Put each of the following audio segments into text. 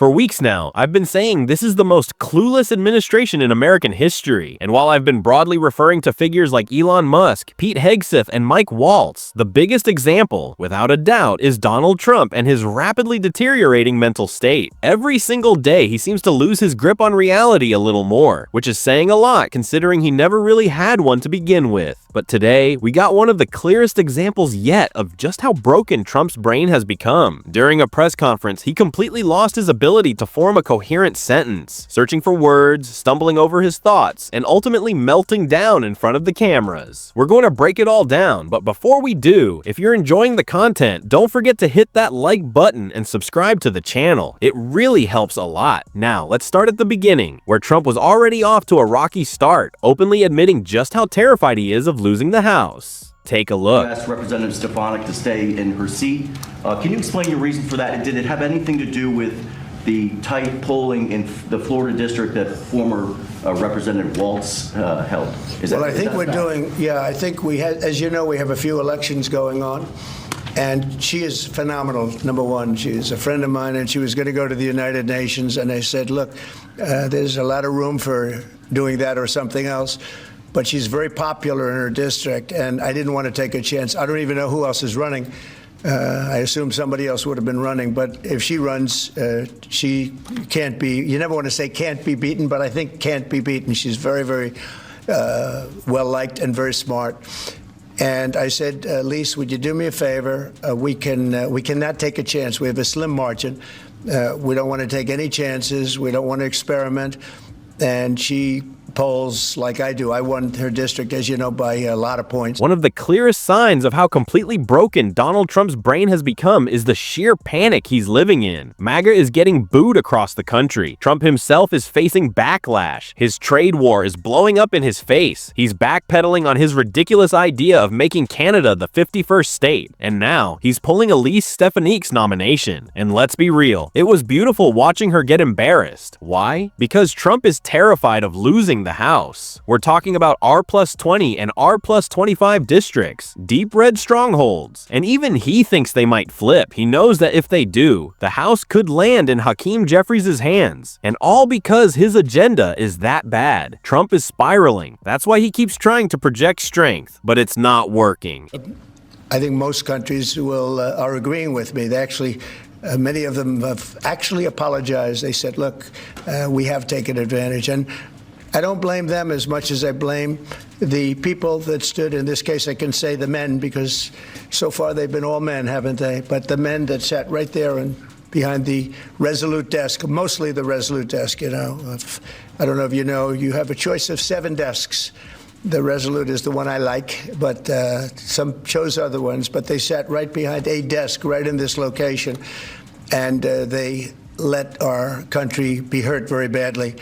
For weeks now, I've been saying this is the most clueless administration in American history, and while I've been broadly referring to figures like Elon Musk, Pete Hegseth, and Mike Waltz, the biggest example, without a doubt, is Donald Trump and his rapidly deteriorating mental state. Every single day, he seems to lose his grip on reality a little more, which is saying a lot considering he never really had one to begin with. But today, we got one of the clearest examples yet of just how broken Trump's brain has become. During a press conference, he completely lost his ability to form a coherent sentence, searching for words, stumbling over his thoughts, and ultimately melting down in front of the cameras. We're going to break it all down, but before we do, if you're enjoying the content, don't forget to hit that like button and subscribe to the channel. It really helps a lot. Now, let's start at the beginning, where Trump was already off to a rocky start, openly admitting just how terrified he is of losing the House. Take a look. You asked Representative Stefanik to stay in her seat. Can you explain your reason for that? Did it have anything to do with the tight polling in the Florida district that former Representative Waltz held? Well, I think we're doing, I think we had, as you know, we have a few elections going on. And she is phenomenal, number one. She is a friend of mine, and she was going to go to the United Nations. And I said, look, there's a lot of room for doing that or something else. But she's very popular in her district, and I didn't want to take a chance. I don't even know who else is running. I assume somebody else would have been running. But if she runs, she can't be, you never want to say can't be beaten, but I think can't be beaten. She's very, very well-liked and very smart. And I said, Lise, would you do me a favor? We cannot take a chance. We have a slim margin. We don't want to take any chances. We don't want to experiment. And she polls like I do. I won her district, as you know, by a lot of points. One of the clearest signs of how completely broken Donald Trump's brain has become is the sheer panic he's living in. MAGA is getting booed across the country. Trump himself is facing backlash. His trade war is blowing up in his face. He's backpedaling on his ridiculous idea of making Canada the 51st state. And now, he's pulling Elise Stefanik's nomination. And let's be real, it was beautiful watching her get embarrassed. Why? Because Trump is terrified of losing the House. We're talking about R+20 and R+25 districts, deep red strongholds, and even he thinks they might flip. He knows that if they do, the House could land in Hakeem Jeffries' hands, and all because his agenda is that bad. Trump is spiraling. That's why he keeps trying to project strength, but it's not working. I think most countries are agreeing with me. They actually many of them have actually apologized. They said, look, we have taken advantage. And I don't blame them as much as I blame the people that stood, in this case I can say the men, because so far they've been all men, haven't they? But the men that sat right there and behind the Resolute desk, mostly the Resolute desk, you know. I don't know if you know, you have a choice of 7 desks. The Resolute is the one I like, but some chose other ones. But they sat right behind a desk right in this location, and they let our country be hurt very badly.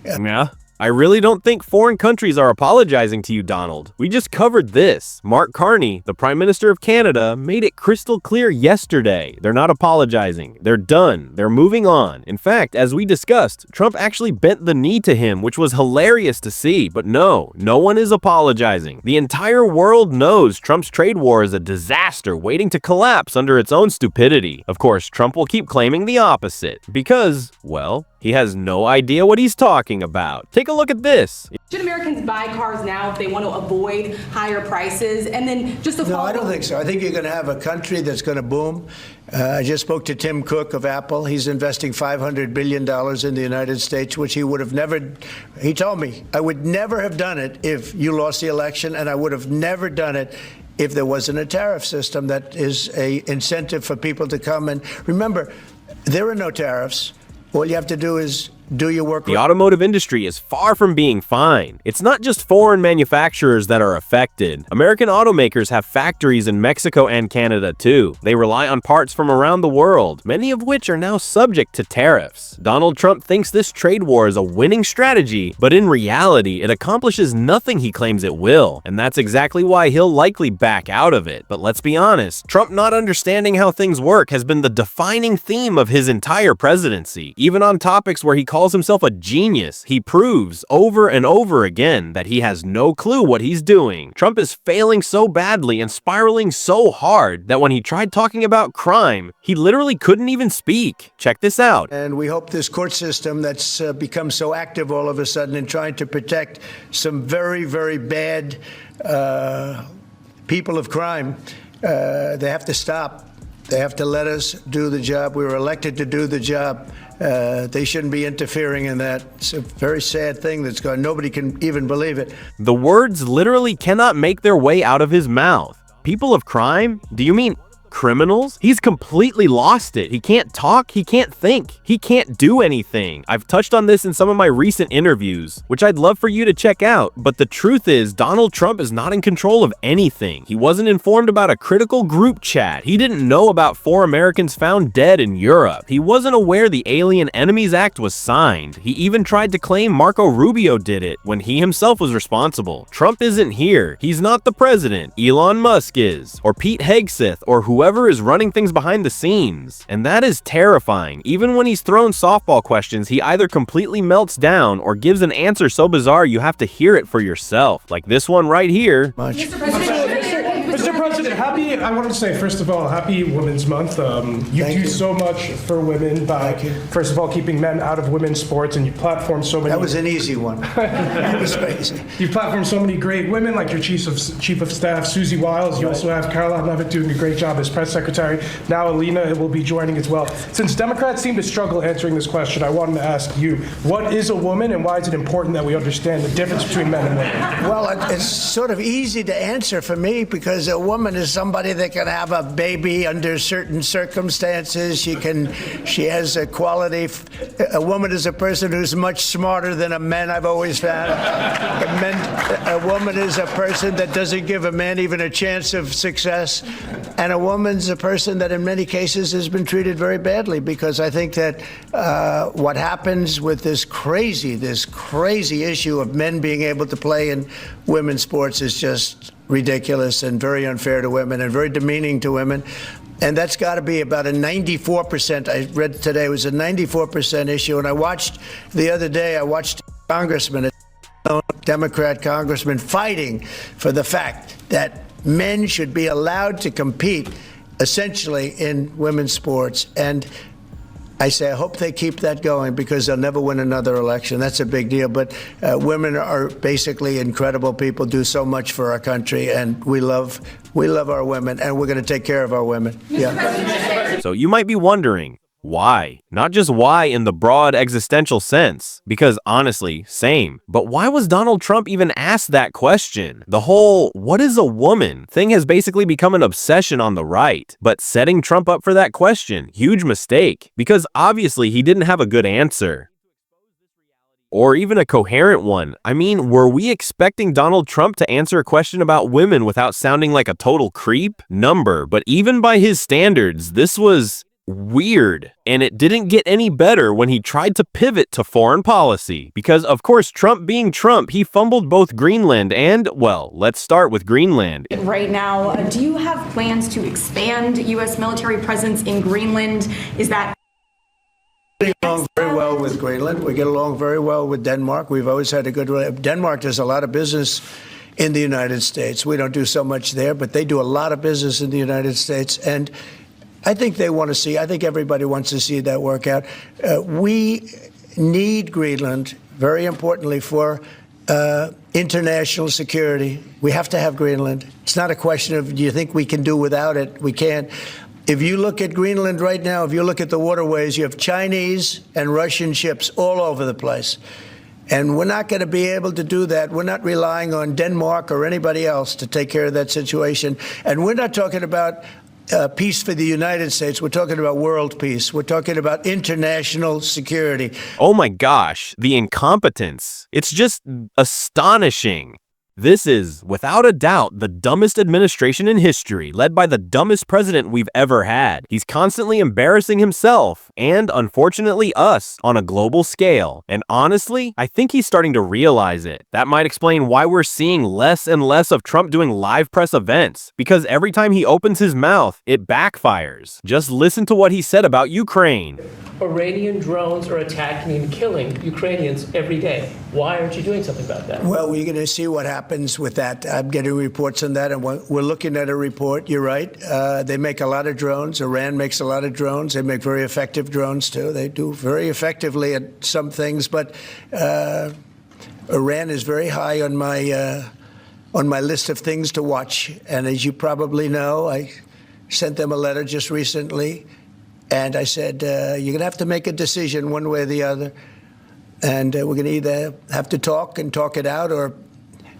Yeah. I really don't think foreign countries are apologizing to you, Donald. We just covered this. Mark Carney, the Prime Minister of Canada, made it crystal clear yesterday. They're not apologizing. They're done. They're moving on. In fact, as we discussed, Trump actually bent the knee to him, which was hilarious to see. But no one is apologizing. The entire world knows Trump's trade war is a disaster waiting to collapse under its own stupidity. Of course, Trump will keep claiming the opposite because, well, he has no idea what he's talking about. Take a look at this. Should Americans buy cars now if they want to avoid higher prices? And then just a No, I don't think so. I think you're going to have a country that's going to boom. I just spoke to Tim Cook of Apple. He's investing $500 billion in the United States, which he would have never, he told me, I would never have done it if you lost the election, and I would have never done it if there wasn't a tariff system that is a incentive for people to come. And remember, there are no tariffs. All you have to do is do your work. The automotive industry is far from being fine. It's not just foreign manufacturers that are affected. American automakers have factories in Mexico and Canada too. They rely on parts from around the world, many of which are now subject to tariffs. Donald Trump thinks this trade war is a winning strategy, but in reality, it accomplishes nothing he claims it will. And that's exactly why he'll likely back out of it. But let's be honest, Trump not understanding how things work has been the defining theme of his entire presidency. Even on topics where he calls calls himself a genius. He proves over and over again that he has no clue what he's doing. Trump is failing so badly and spiraling so hard that when he tried talking about crime, he literally couldn't even speak. Check this out. And we hope this court system that's become so active all of a sudden in trying to protect some very, very bad people of crime, they have to stop. They have to let us do the job. We were elected to do the job. They shouldn't be interfering in that. It's a very sad thing that's going on. Nobody can even believe it. The words literally cannot make their way out of his mouth. People of crime? Do you mean criminals? He's completely lost it. He can't talk, he can't think, he can't do anything. I've touched on this in some of my recent interviews, which I'd love for you to check out, but the truth is Donald Trump is not in control of anything. He wasn't informed about a critical group chat. He didn't know about 4 Americans found dead in Europe. He wasn't aware the Alien Enemies Act was signed. He even tried to claim Marco Rubio did it when he himself was responsible. Trump isn't here. He's not the president. Elon Musk is, or Pete Hegseth, or whoever is running things behind the scenes. And that is terrifying. Even when he's thrown softball questions, he either completely melts down or gives an answer so bizarre you have to hear it for yourself. Like this one right here. Mr. President, I want to say, first of all, happy Women's Month. You do so much for women by, first of all, keeping men out of women's sports, and you platform so many... That was an easy one. That was crazy. You platform so many great women, like your Chief of Staff, Susie Wiles. You also have Caroline Levitt doing a great job as press secretary. Now Alina will be joining as well. Since Democrats seem to struggle answering this question, I wanted to ask you, what is a woman, and why is it important that we understand the difference between men and women? Well, it's sort of easy to answer for me because a woman is somebody that can have a baby under certain circumstances. She has a quality. A woman is a person who's much smarter than a man, I've always found. A woman is a person that doesn't give a man even a chance of success. And a woman's a person that in many cases has been treated very badly, because I think that what happens with this crazy issue of men being able to play in women's sports is just ridiculous and very unfair to women and very demeaning to women. And that's got to be about a 94%. I read today it was a 94% issue. And I watched the other day, a congressman, a Democrat congressman, fighting for the fact that men should be allowed to compete essentially in women's sports. And I say, I hope they keep that going, because they'll never win another election. That's a big deal. But women are basically incredible people, do so much for our country, and we love our women, and we're going to take care of our women. Yeah. So you might be wondering, why? Not just why in the broad existential sense, because honestly, same. But why was Donald Trump even asked that question? The whole "what is a woman" thing has basically become an obsession on the right. But setting Trump up for that question, huge mistake, because obviously he didn't have a good answer. Or even a coherent one. I mean, were we expecting Donald Trump to answer a question about women without sounding like a total creep? But even by his standards, this was weird, and it didn't get any better when he tried to pivot to foreign policy, because of course, Trump being Trump, he fumbled both Greenland and, well, let's start with Greenland. Right now, do you have plans to expand U.S. military presence in Greenland? Is that... We get along very well with Greenland. We get along very well with Denmark. We've always had a good relationship. Denmark does a lot of business in the United States. We don't do so much there, but they do a lot of business in the United States, and I think they want to see, I think everybody wants to see that work out. We need Greenland, very importantly, for international security. We have to have Greenland. It's not a question of, do you think we can do without it? We can. If you look at Greenland right now, if you look at the waterways, you have Chinese and Russian ships all over the place. And we're not going to be able to do that. We're not relying on Denmark or anybody else to take care of that situation. And we're not talking about peace for the United States. We're talking about world peace. We're talking about international security. Oh my gosh, the incompetence. It's just astonishing. This is, without a doubt, the dumbest administration in history, led by the dumbest president we've ever had. He's constantly embarrassing himself, and unfortunately us, on a global scale. And honestly, I think he's starting to realize it. That might explain why we're seeing less and less of Trump doing live press events, because every time he opens his mouth, it backfires. Just listen to what he said about Ukraine. Iranian drones are attacking and killing Ukrainians every day. Why aren't you doing something about that? Well, we're going to see what happens with that. I'm getting reports on that, and we're looking at a report. You're right. They make a lot of drones. Iran makes a lot of drones. They make very effective drones, too. They do very effectively at some things, but Iran is very high on my list of things to watch. And as you probably know, I sent them a letter just recently, and I said, you're going to have to make a decision one way or the other. And we're going to either have to talk and talk it out, or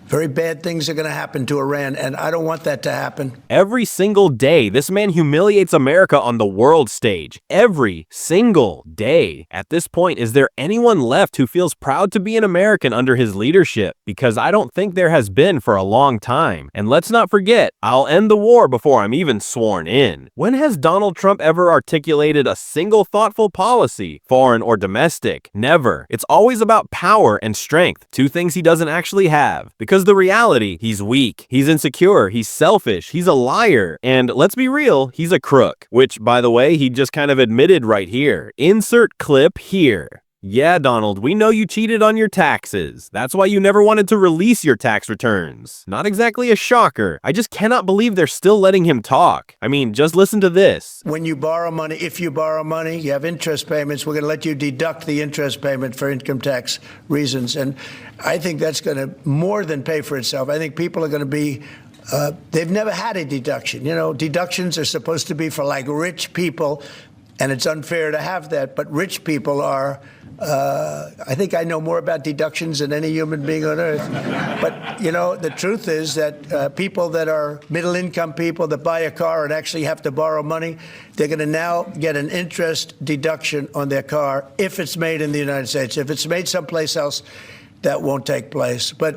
very bad things are going to happen to Iran, and I don't want that to happen. Every single day, this man humiliates America on the world stage. Every single day. At this point, is there anyone left who feels proud to be an American under his leadership? Because I don't think there has been for a long time. And let's not forget, I'll end the war before I'm even sworn in. When has Donald Trump ever articulated a single thoughtful policy, foreign or domestic? Never. It's always about power and strength, two things he doesn't actually have. Because the reality, he's weak, he's insecure, he's selfish, he's a liar, and let's be real, he's a crook. Which, by the way, he just kind of admitted right here. Insert clip here. Yeah, Donald, we know you cheated on your taxes. That's why you never wanted to release your tax returns. Not exactly a shocker. I just cannot believe they're still letting him talk. I mean, just listen to this. When you borrow money, if you borrow money, you have interest payments. We're going to let you deduct the interest payment for income tax reasons. And I think that's going to more than pay for itself. I think people are going to be they've never had a deduction. You know, deductions are supposed to be for like rich people, and it's unfair to have that. But rich people are, I think I know more about deductions than any human being on earth. But, you know, the truth is that people that are middle-income people that buy a car and actually have to borrow money, they're going to now get an interest deduction on their car if it's made in the United States. If it's made someplace else, that won't take place. But